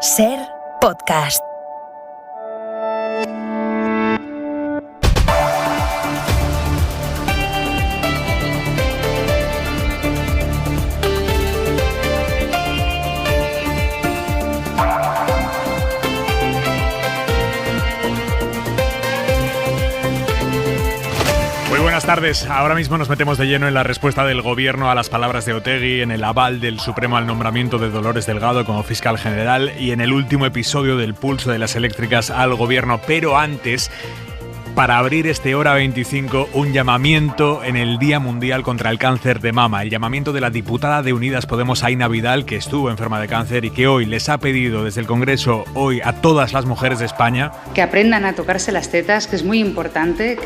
SER Podcast. Buenas tardes. Ahora mismo nos metemos de lleno en la respuesta del Gobierno a las palabras de Otegi, en el aval del Supremo al nombramiento de Dolores Delgado como fiscal general y en el último episodio del pulso de las eléctricas al Gobierno. Pero antes, para abrir este Hora 25, un llamamiento en el Día Mundial contra el Cáncer de Mama. El llamamiento de la diputada de Unidas Podemos, Aina Vidal, que estuvo enferma de cáncer y que hoy les ha pedido desde el Congreso hoy a todas las mujeres de España que aprendan a tocarse las tetas, que es muy importante,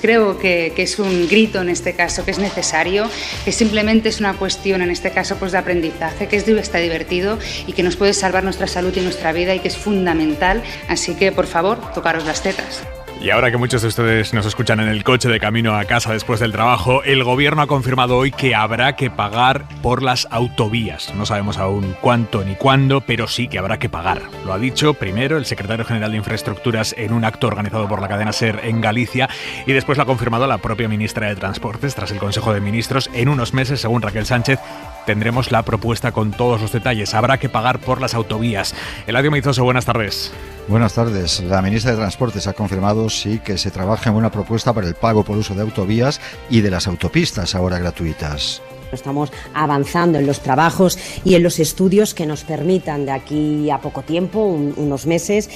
creo que es un grito en este caso, que es necesario, que simplemente es una cuestión en este caso pues de aprendizaje, que está divertido y que nos puede salvar nuestra salud y nuestra vida y que es fundamental. Así que, por favor, tocaros las tetas. Y ahora que muchos de ustedes nos escuchan en el coche de camino a casa después del trabajo, el Gobierno ha confirmado hoy que habrá que pagar por las autovías. No sabemos aún cuánto ni cuándo, pero sí que habrá que pagar. Lo ha dicho primero el secretario general de Infraestructuras en un acto organizado por la cadena SER en Galicia y después lo ha confirmado la propia ministra de Transportes tras el Consejo de Ministros. En unos meses, según Raquel Sánchez, tendremos la propuesta con todos los detalles. Habrá que pagar por las autovías. Eladio Meizoso, buenas tardes. Buenas tardes. La ministra de Transportes ha confirmado, sí, que se trabaja en una propuesta para el pago por uso de autovías y de las autopistas ahora gratuitas. Estamos avanzando en los trabajos y en los estudios que nos permitan de aquí a poco tiempo, unos meses,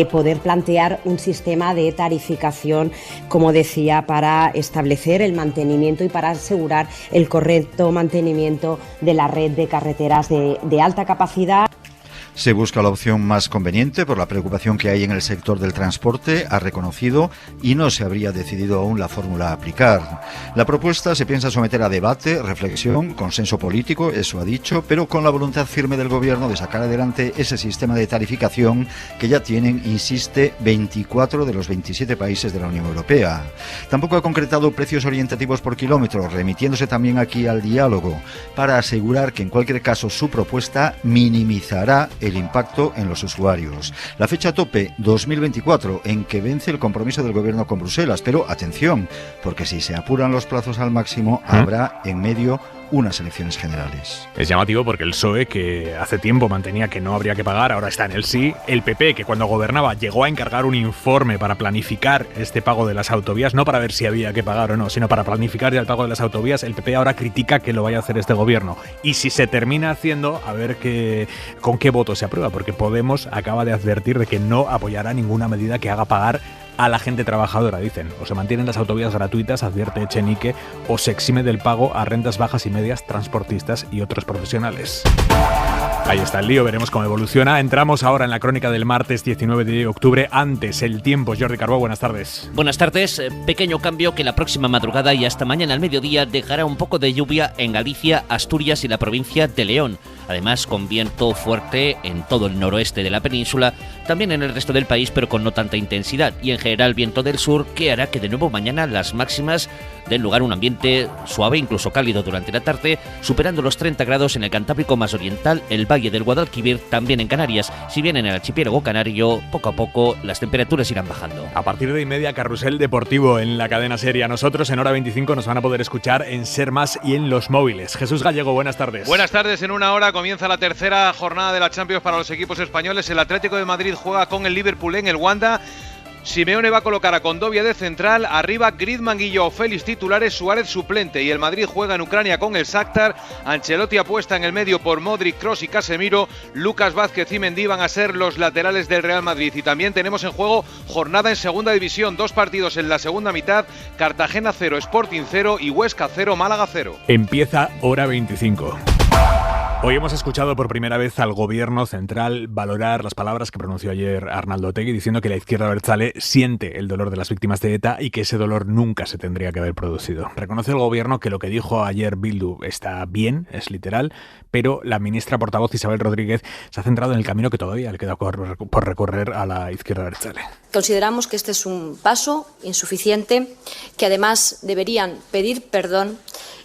poder plantear un sistema de tarificación, como decía, para establecer el mantenimiento y para asegurar el correcto mantenimiento de la red de carreteras de alta capacidad. Se busca la opción más conveniente por la preocupación que hay en el sector del transporte, ha reconocido, y no se habría decidido aún la fórmula a aplicar. La propuesta se piensa someter a debate, reflexión, consenso político, eso ha dicho, pero con la voluntad firme del Gobierno de sacar adelante ese sistema de tarificación que ya tienen, insiste, 24 de los 27 países de la Unión Europea. Tampoco ha concretado precios orientativos por kilómetro, remitiéndose también aquí al diálogo, para asegurar que en cualquier caso su propuesta minimizará el impacto en los usuarios. La fecha tope, 2024, en que vence el compromiso del Gobierno con Bruselas. Pero atención, porque si se apuran los plazos al máximo, habrá en medio unas elecciones generales. Es llamativo porque el PSOE, que hace tiempo mantenía que no habría que pagar, ahora está en el sí. El PP, que cuando gobernaba llegó a encargar un informe para planificar este pago de las autovías, no para ver si había que pagar o no, sino para planificar ya el pago de las autovías. El PP ahora critica que lo vaya a hacer este Gobierno. Y si se termina haciendo, a ver con qué voto se aprueba, porque Podemos acaba de advertir de que no apoyará ninguna medida que haga pagar a la gente trabajadora, dicen. O se mantienen las autovías gratuitas, advierte Echenique, o se exime del pago a rentas bajas y medias, transportistas y otros profesionales. Ahí está el lío, veremos cómo evoluciona. Entramos ahora en la crónica del martes 19 de octubre. Antes, el tiempo. Jordi Carbó, buenas tardes. Buenas tardes. Pequeño cambio que la próxima madrugada y hasta mañana al mediodía dejará un poco de lluvia en Galicia, Asturias y la provincia de León. Además, con viento fuerte en todo el noroeste de la península, también en el resto del país, pero con no tanta intensidad. Y en general viento del sur, que hará que de nuevo mañana las máximas den lugar a un ambiente suave, incluso cálido durante la tarde, superando los 30 grados en el Cantábrico más oriental, el Valle del Guadalquivir, también en Canarias. Si bien en el archipiélago canario, poco a poco las temperaturas irán bajando. A partir de media, carrusel deportivo en la cadena SER. Nosotros en Hora 25 nos van a poder escuchar en SER Más y en los móviles. Jesús Gallego, buenas tardes. Buenas tardes. En una hora comienza la tercera jornada de la Champions para los equipos españoles. El Atlético de Madrid juega con el Liverpool en el Wanda. Simeone va a colocar a Condovia de central, arriba Griezmann y Joao Félix titulares, Suárez suplente, y el Madrid juega en Ucrania con el Shakhtar. Ancelotti apuesta en el medio por Modric, Kroos y Casemiro. Lucas Vázquez y Mendy van a ser los laterales del Real Madrid. Y también tenemos en juego jornada en segunda división, 2 partidos en la segunda mitad: Cartagena 0, Sporting 0 y Huesca 0, Málaga 0. Empieza Hora 25. Hoy hemos escuchado por primera vez al Gobierno central valorar las palabras que pronunció ayer Arnaldo Otegi, diciendo que la izquierda abertzale siente el dolor de las víctimas de ETA y que ese dolor nunca se tendría que haber producido. Reconoce el Gobierno que lo que dijo ayer Bildu está bien, es literal, pero la ministra portavoz Isabel Rodríguez se ha centrado en el camino que todavía le queda por recorrer a la izquierda abertzale. Consideramos que este es un paso insuficiente, que además deberían pedir perdón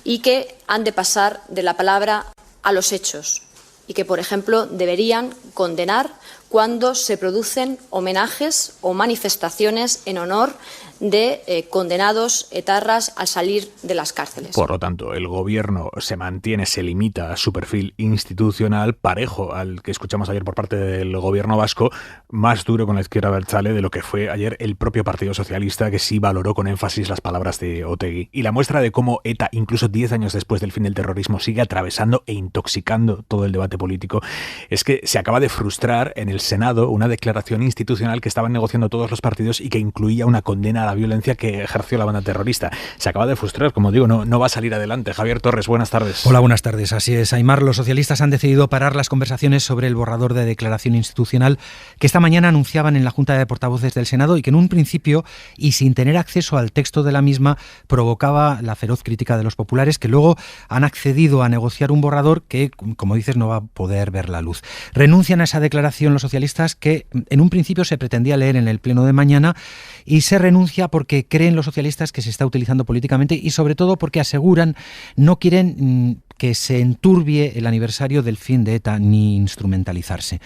y que han de pasar de la palabra a los hechos. y que, por ejemplo, deberían condenar cuando se producen homenajes o manifestaciones en honor de condenados etarras al salir de las cárceles. Por lo tanto, el gobierno se limita a su perfil institucional parejo al que escuchamos ayer por parte del gobierno vasco, más duro con la izquierda abertzale de lo que fue ayer el propio Partido Socialista, que sí valoró con énfasis las palabras de Otegi. Y la muestra de cómo ETA, incluso 10 años después del fin del terrorismo, sigue atravesando e intoxicando todo el debate político, es que se acaba de frustrar en el Senado una declaración institucional que estaban negociando todos los partidos y que incluía una condena a la violencia que ejerció la banda terrorista. Se acaba de frustrar, como digo, no va a salir adelante. Javier Torres, buenas tardes. Hola, buenas tardes. Así es, Aimar. Los socialistas han decidido parar las conversaciones sobre el borrador de declaración institucional que esta mañana anunciaban en la Junta de Portavoces del Senado y que en un principio, y sin tener acceso al texto de la misma, provocaba la feroz crítica de los populares, que luego han accedido a negociar un borrador que, como dices, no va a poder ver la luz. Renuncian a esa declaración los socialistas que en un principio se pretendía leer en el pleno de mañana, y se renuncia porque creen los socialistas que se está utilizando políticamente y sobre todo porque aseguran no quieren que se enturbie el aniversario del fin de ETA ni instrumentalizarse.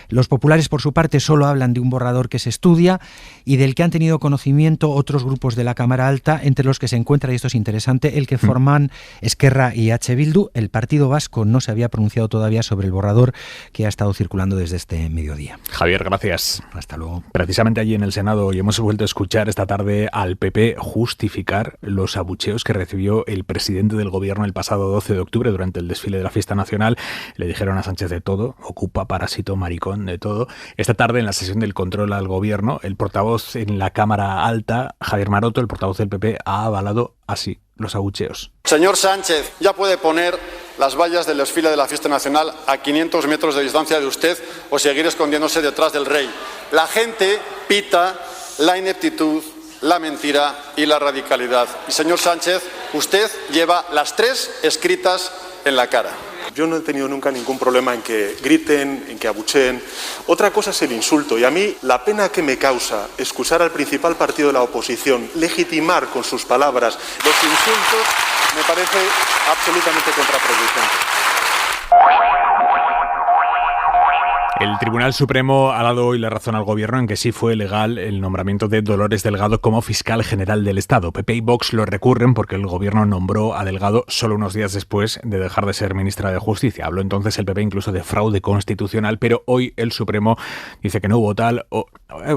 Los populares, por su parte, solo hablan de un borrador que se estudia y del que han tenido conocimiento otros grupos de la Cámara Alta, entre los que se encuentra, y esto es interesante, el que forman Esquerra y H. Bildu. El Partido Vasco no se había pronunciado todavía sobre el borrador que ha estado circulando desde este mediodía. Javier, gracias. Hasta luego. Precisamente allí en el Senado hoy hemos vuelto a escuchar esta tarde al PP justificar los abucheos que recibió el presidente del gobierno el pasado 12 de octubre durante el desfile de la fiesta nacional. Le dijeron a Sánchez de todo, ocupa, parásito, maricón, de todo. Esta tarde, en la sesión del control al gobierno, el portavoz en la Cámara Alta, Javier Maroto, el portavoz del PP, ha avalado así los abucheos. Señor Sánchez, ya puede poner las vallas del desfile de la fiesta nacional a 500 metros de distancia de usted o seguir escondiéndose detrás del rey. La gente pita la ineptitud, la mentira y la radicalidad. Y señor Sánchez, usted lleva las tres escritas en la cara. Yo no he tenido nunca ningún problema en que griten, en que abucheen. Otra cosa es el insulto, y a mí la pena que me causa escuchar al principal partido de la oposición legitimar con sus palabras los insultos me parece absolutamente contraproducente. El Tribunal Supremo ha dado hoy la razón al gobierno en que sí fue legal el nombramiento de Dolores Delgado como fiscal general del Estado. PP y Vox lo recurren porque el gobierno nombró a Delgado solo unos días después de dejar de ser ministra de Justicia. Habló entonces el PP incluso de fraude constitucional, pero hoy el Supremo dice que no hubo tal, o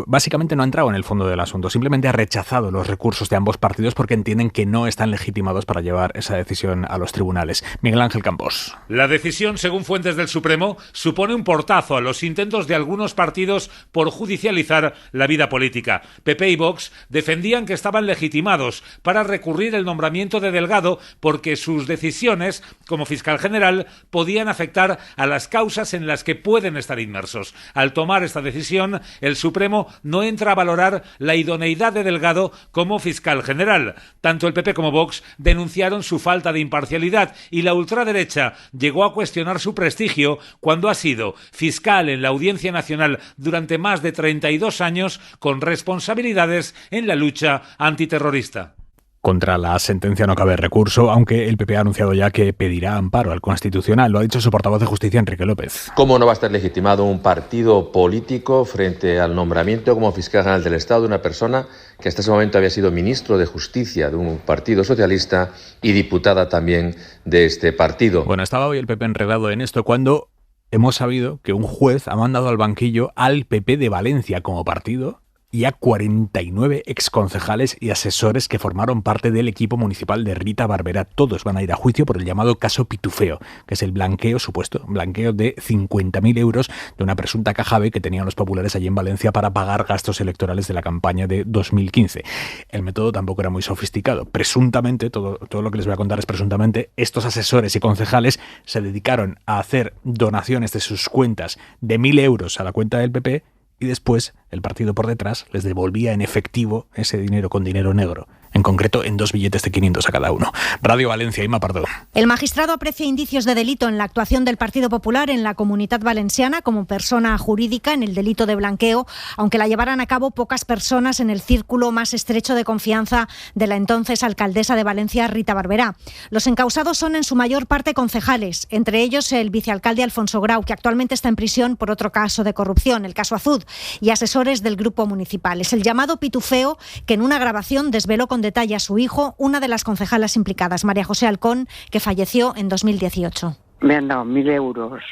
básicamente no ha entrado en el fondo del asunto. Simplemente ha rechazado los recursos de ambos partidos porque entienden que no están legitimados para llevar esa decisión a los tribunales. Miguel Ángel Campos. La decisión, según fuentes del Supremo, supone un portazo a los intentos de algunos partidos por judicializar la vida política. PP y Vox defendían que estaban legitimados para recurrir el nombramiento de Delgado porque sus decisiones como fiscal general podían afectar a las causas en las que pueden estar inmersos. Al tomar esta decisión, el Supremo no entra a valorar la idoneidad de Delgado como fiscal general. Tanto el PP como Vox denunciaron su falta de imparcialidad y la ultraderecha llegó a cuestionar su prestigio cuando ha sido fiscal en la Audiencia Nacional durante más de 32 años con responsabilidades en la lucha antiterrorista. Contra la sentencia no cabe recurso, aunque el PP ha anunciado ya que pedirá amparo al Constitucional. Lo ha dicho su portavoz de Justicia, Enrique López. ¿Cómo no va a estar legitimado un partido político frente al nombramiento como fiscal general del Estado de una persona que hasta ese momento había sido ministro de Justicia de un partido socialista y diputada también de este partido? Bueno, estaba hoy el PP enredado en esto cuando hemos sabido que un juez ha mandado al banquillo al PP de Valencia como partido y a 49 exconcejales y asesores que formaron parte del equipo municipal de Rita Barberá. Todos van a ir a juicio por el llamado caso Pitufeo, que es el supuesto blanqueo de 50.000 euros de una presunta caja B que tenían los populares allí en Valencia para pagar gastos electorales de la campaña de 2015. El método tampoco era muy sofisticado. Presuntamente, todo lo que les voy a contar es presuntamente, estos asesores y concejales se dedicaron a hacer donaciones de sus cuentas de 1.000 euros a la cuenta del PP y después el partido por detrás les devolvía en efectivo ese dinero con dinero negro. en concreto en 2 billetes de 500 a cada uno. Radio Valencia, Ima Pardo. El magistrado aprecia indicios de delito en la actuación del Partido Popular en la Comunitat Valenciana como persona jurídica en el delito de blanqueo, aunque la llevaran a cabo pocas personas en el círculo más estrecho de confianza de la entonces alcaldesa de Valencia, Rita Barberá. Los encausados son en su mayor parte concejales, entre ellos el vicealcalde Alfonso Grau, que actualmente está en prisión por otro caso de corrupción, el caso Azud, y asesores del grupo municipal. Es el llamado pitufeo que en una grabación desveló con detalle a su hijo, una de las concejalas implicadas, María José Alcón, que falleció en 2018. Me han dado 1.000 euros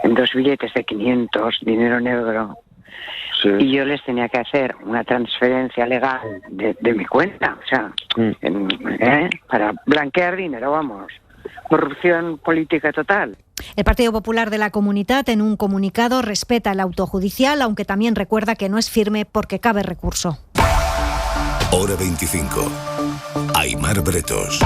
en 2 billetes de 500, dinero negro. Sí. Y yo les tenía que hacer una transferencia legal de mi cuenta, o sea, para blanquear dinero, vamos. Corrupción política total. El Partido Popular de la Comunitat, en un comunicado, respeta el auto judicial, aunque también recuerda que no es firme porque cabe recurso. Hora 25. Aimar Bretos.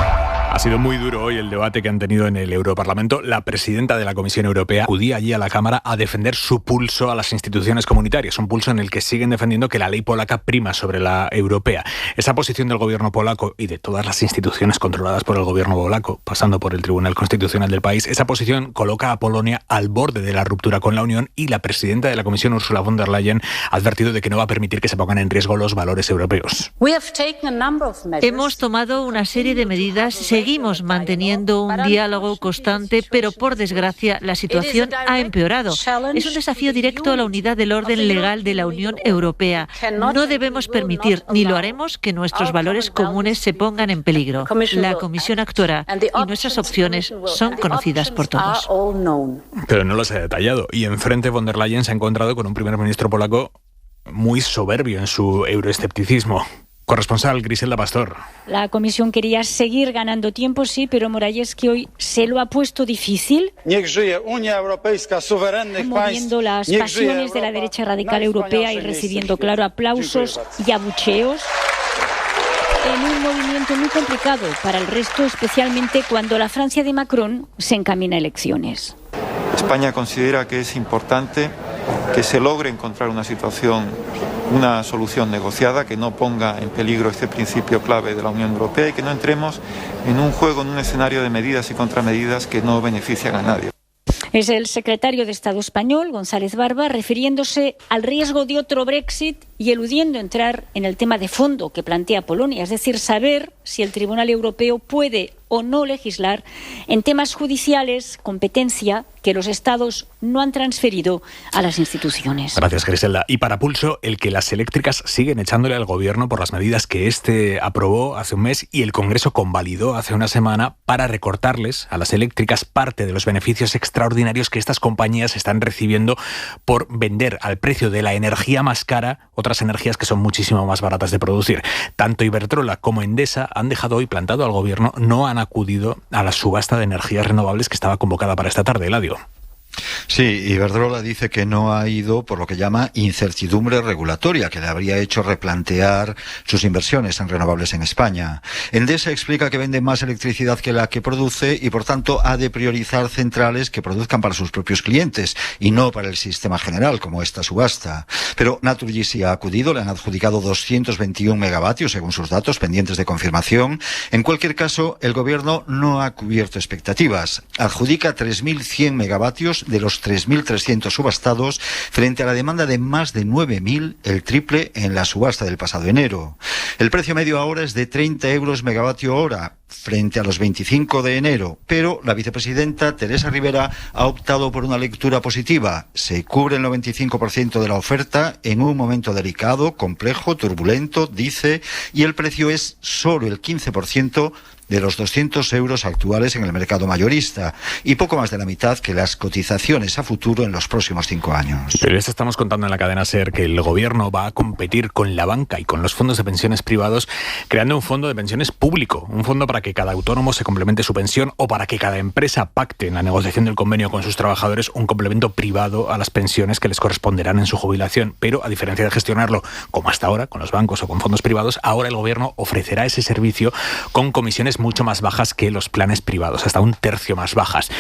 Ha sido muy duro hoy el debate que han tenido en el Europarlamento. La presidenta de la Comisión Europea acudía allí a la Cámara a defender su pulso a las instituciones comunitarias, un pulso en el que siguen defendiendo que la ley polaca prima sobre la europea. Esa posición del gobierno polaco y de todas las instituciones controladas por el gobierno polaco, pasando por el Tribunal Constitucional del país, esa posición coloca a Polonia al borde de la ruptura con la Unión, y la presidenta de la Comisión, Ursula von der Leyen, ha advertido de que no va a permitir que se pongan en riesgo los valores europeos. Hemos tomado una serie de medidas. Seguimos manteniendo un diálogo constante, pero por desgracia la situación ha empeorado. Es un desafío directo a la unidad del orden legal de la Unión Europea. No debemos permitir, ni lo haremos, que nuestros valores comunes se pongan en peligro. La Comisión actuará y nuestras opciones son conocidas por todos. Pero no las ha detallado. Y enfrente von der Leyen se ha encontrado con un primer ministro polaco muy soberbio en su euroescepticismo. Corresponsal Griselda Pastor. La Comisión quería seguir ganando tiempo, sí, pero Morawiecki hoy se lo ha puesto difícil, moviendo las pasiones de la derecha radical europea y recibiendo, claro, aplausos y abucheos, en un movimiento muy complicado para el resto, especialmente cuando la Francia de Macron se encamina a elecciones. España considera que es importante que se logre encontrar una solución negociada que no ponga en peligro este principio clave de la Unión Europea y que no entremos en un juego, en un escenario de medidas y contramedidas que no benefician a nadie. Es el secretario de Estado español, González Barba, refiriéndose al riesgo de otro Brexit y eludiendo entrar en el tema de fondo que plantea Polonia, es decir, saber si el Tribunal Europeo puede o no legislar en temas judiciales, competencia que los Estados no han transferido a las instituciones. Gracias, Griselda. Y para pulso, el que las eléctricas siguen echándole al Gobierno por las medidas que este aprobó hace un mes y el Congreso convalidó hace una semana para recortarles a las eléctricas parte de los beneficios extraordinarios que estas compañías están recibiendo por vender al precio de la energía más cara otras energías que son muchísimo más baratas de producir. Tanto Iberdrola como Endesa han dejado hoy plantado al Gobierno, no han acudido a la subasta de energías renovables que estaba convocada para esta tarde, Eladio. Sí, Iberdrola dice que no ha ido por lo que llama incertidumbre regulatoria, que le habría hecho replantear sus inversiones en renovables en España. Endesa explica que vende más electricidad que la que produce y, por tanto, ha de priorizar centrales que produzcan para sus propios clientes y no para el sistema general, como esta subasta. Pero Naturgy sí ha acudido, le han adjudicado 221 megavatios, según sus datos, pendientes de confirmación. En cualquier caso, el Gobierno no ha cubierto expectativas. Adjudica 3.100 megavatios de los 3.300 subastados frente a la demanda de más de 9.000, el triple en la subasta del pasado enero. El precio medio ahora es de 30 euros megavatio hora frente a los 25 de enero, pero la vicepresidenta Teresa Rivera ha optado por una lectura positiva. Se cubre el 95% de la oferta en un momento delicado, complejo, turbulento, dice, y el precio es solo el 15% de los 200 euros actuales en el mercado mayorista y poco más de la mitad que las cotizaciones a futuro en los próximos 5 años. Pero les estamos contando en la cadena SER que el Gobierno va a competir con la banca y con los fondos de pensiones privados creando un fondo de pensiones público, un fondo para que cada autónomo se complemente su pensión o para que cada empresa pacte en la negociación del convenio con sus trabajadores un complemento privado a las pensiones que les corresponderán en su jubilación. Pero a diferencia de gestionarlo como hasta ahora, con los bancos o con fondos privados, ahora el gobierno ofrecerá ese servicio con comisiones mucho más bajas que los planes privados, hasta un tercio más bajas.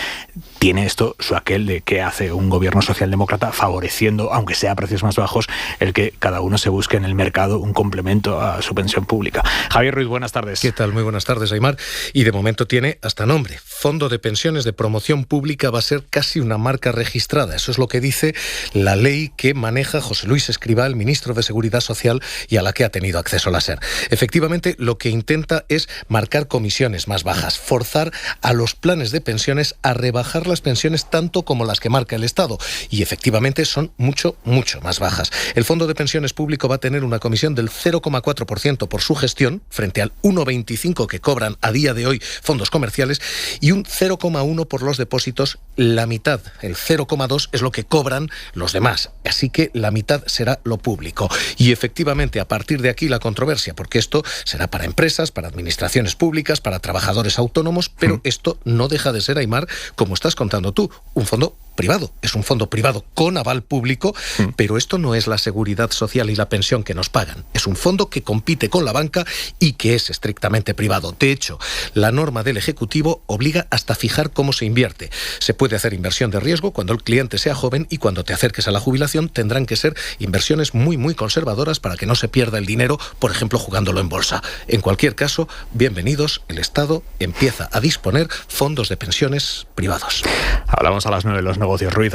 Tiene esto su aquel de que hace un gobierno socialdemócrata favoreciendo, aunque sea a precios más bajos, el que cada uno se busque en el mercado un complemento a su pensión pública. Javier Ruiz, buenas tardes. ¿Qué tal? Muy buenas tardes, Aimar. Y de momento tiene hasta nombre. Fondo de Pensiones de Promoción Pública va a ser casi una marca registrada. Eso es lo que dice la ley que maneja José Luis Escrivá, el ministro de Seguridad Social, y a la que ha tenido acceso la SER. Efectivamente, lo que intenta es marcar comisiones más bajas, forzar a los planes de pensiones a rebajar las pensiones tanto como las que marca el Estado. Y efectivamente son mucho más bajas. El Fondo de Pensiones Público va a tener una comisión del 0,4% por su gestión, frente al 1,25% que cobran a día de hoy fondos comerciales, y un 0,1% por los depósitos. La mitad, el 0,2%, es lo que cobran los demás. Así que la mitad será lo público. Y efectivamente, a partir de aquí la controversia, porque esto será para empresas, para administraciones públicas, para trabajadores autónomos, pero esto no deja de ser, Aimar, como estás contando tú, un fondo privado. Es un fondo privado con aval público, pero esto no es la seguridad social y la pensión que nos pagan. Es un fondo que compite con la banca y que es estrictamente privado. De hecho, la norma del Ejecutivo obliga hasta fijar cómo se invierte. Se puede hacer inversión de riesgo cuando el cliente sea joven, y cuando te acerques a la jubilación tendrán que ser inversiones muy conservadoras para que no se pierda el dinero, por ejemplo, jugándolo en bolsa. En cualquier caso, bienvenidos, el Estado empieza a disponer fondos de pensiones privados. Hablamos a las 9 de los negocios, Ruiz.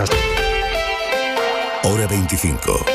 Hora 25.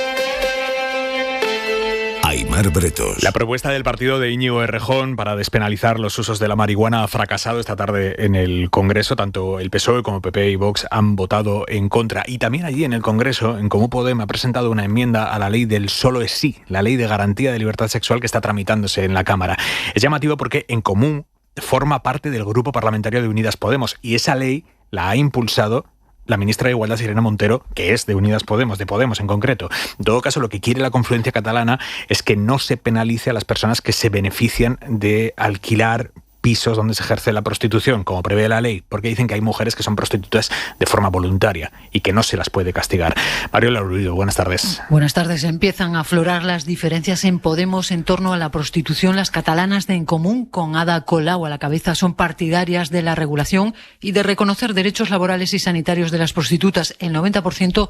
Aimar Bretos. La propuesta del partido de Íñigo Errejón para despenalizar los usos de la marihuana ha fracasado esta tarde en el Congreso. Tanto el PSOE como PP y Vox han votado en contra. Y también allí en el Congreso, en Comú Podem ha presentado una enmienda a la ley del solo es sí, la ley de garantía de libertad sexual que está tramitándose en la Cámara. Es llamativo porque en Comú forma parte del grupo parlamentario de Unidas Podemos, y esa ley la ha impulsado la ministra de Igualdad, Irene Montero, que es de Unidas Podemos, de Podemos en concreto. En todo caso, lo que quiere la confluencia catalana es que no se penalice a las personas que se benefician de alquilar pisos donde se ejerce la prostitución, como prevé la ley, porque dicen que hay mujeres que son prostitutas de forma voluntaria y que no se las puede castigar. Mariola Urruido, buenas tardes. Buenas tardes. Empiezan a aflorar las diferencias en Podemos en torno a la prostitución. Las catalanas de En Común, con Ada Colau a la cabeza, son partidarias de la regulación y de reconocer derechos laborales y sanitarios de las prostitutas. El 90%,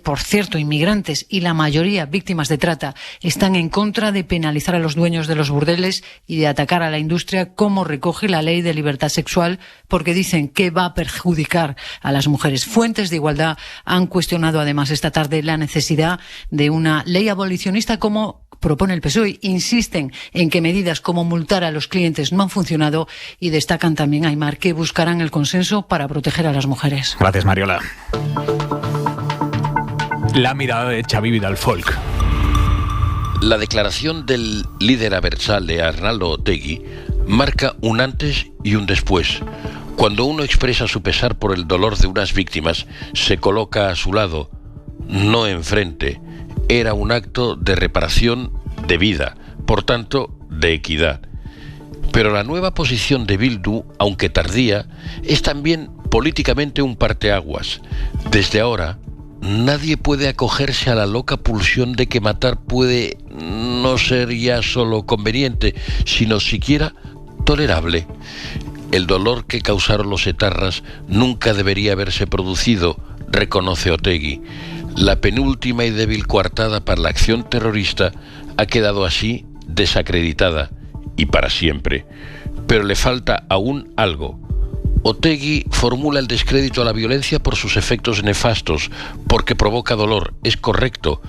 por cierto, inmigrantes, y la mayoría víctimas de trata, están en contra de penalizar a los dueños de los burdeles y de atacar a la industria, como recoge la ley de libertad sexual, porque dicen que va a perjudicar a las mujeres. Fuentes de Igualdad han cuestionado además esta tarde la necesidad de una ley abolicionista como propone el PSOE. Insisten en que medidas como multar a los clientes no han funcionado y destacan también, Aimar, que buscarán el consenso para proteger a las mujeres. Gracias, Mariola. La mirada de Xavi Vidal Folk. La declaración del líder abertzale, Arnaldo Otegi, marca un antes y un después. Cuando uno expresa su pesar por el dolor de unas víctimas, se coloca a su lado, no enfrente. Era un acto de reparación de vida, por tanto, de equidad. Pero la nueva posición de Bildu, aunque tardía, es también políticamente un parteaguas. Desde ahora, nadie puede acogerse a la loca pulsión de que matar puede no ser ya solo conveniente, sino siquiera tolerable. El dolor que causaron los etarras nunca debería haberse producido, reconoce Otegi. La penúltima y débil coartada para la acción terrorista ha quedado así desacreditada, y para siempre. Pero le falta aún algo. Otegi formula el descrédito a la violencia por sus efectos nefastos, porque provoca dolor, es correcto,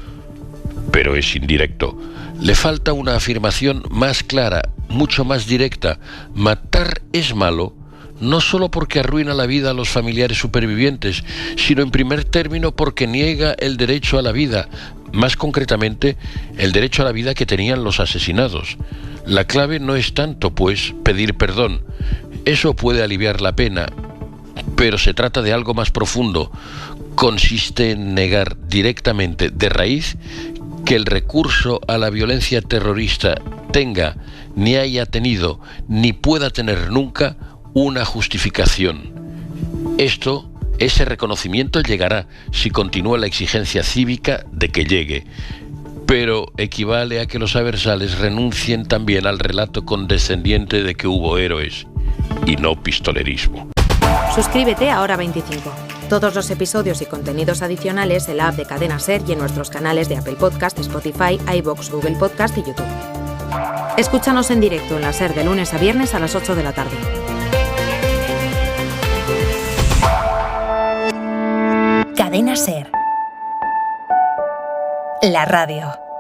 pero es indirecto. Le falta una afirmación más clara, mucho más directa. Matar es malo, no solo porque arruina la vida a los familiares supervivientes, sino en primer término porque niega el derecho a la vida, más concretamente, el derecho a la vida que tenían los asesinados. La clave no es tanto, pues, pedir perdón. Eso puede aliviar la pena, pero se trata de algo más profundo. Consiste en negar directamente, de raíz, que el recurso a la violencia terrorista tenga, ni haya tenido, ni pueda tener nunca una justificación. Ese reconocimiento llegará si continúa la exigencia cívica de que llegue, pero equivale a que los aversales renuncien también al relato condescendiente de que hubo héroes y no pistolerismo. Suscríbete a Hora 25. Todos los episodios y contenidos adicionales en la app de Cadena SER y en nuestros canales de Apple Podcast, Spotify, iVoox, Google Podcast y YouTube. Escúchanos en directo en la SER de lunes a viernes a las 8 de la tarde. Cadena SER. La radio.